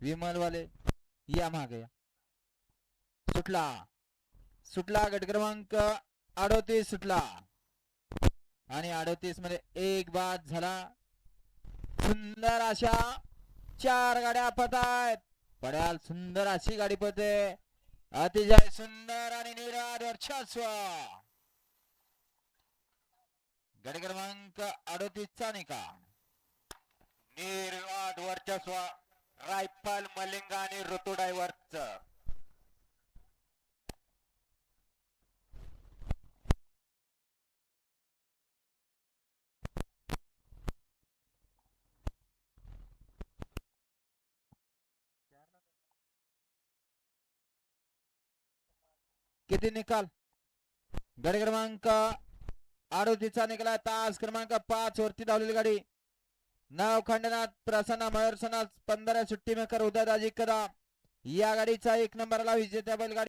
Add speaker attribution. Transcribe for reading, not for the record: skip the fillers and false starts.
Speaker 1: विमल वाले या मागे. सुटला सुटला गट क्रमांक 38 सुटला आणि 38 मध्ये एक बाद झाला. सुंदर अशा 4 गाड्या पळतायत. पड्याल सुंदर अशी गाडी पळते. अतिशय सुंदर आणि निर्वाद वर्चस्व. गाडी क्रमांक 38 चा निकाल.
Speaker 2: निर्वाद वर्चस्व रायफल मलिंगा आणि ऋतू डायव्हर्स.
Speaker 1: किती निकाल. गाडी क्रमांक 38 चा निकाल. तास क्रमांक 5 वरती धावलेली गाडी. नाव खंडनाथ प्रसन्न मयूर सनाज 15 सुट्टी मेकर उदयदाजी कदम या गाडीचा 1 नंबरला विजेत्या बैलगाडी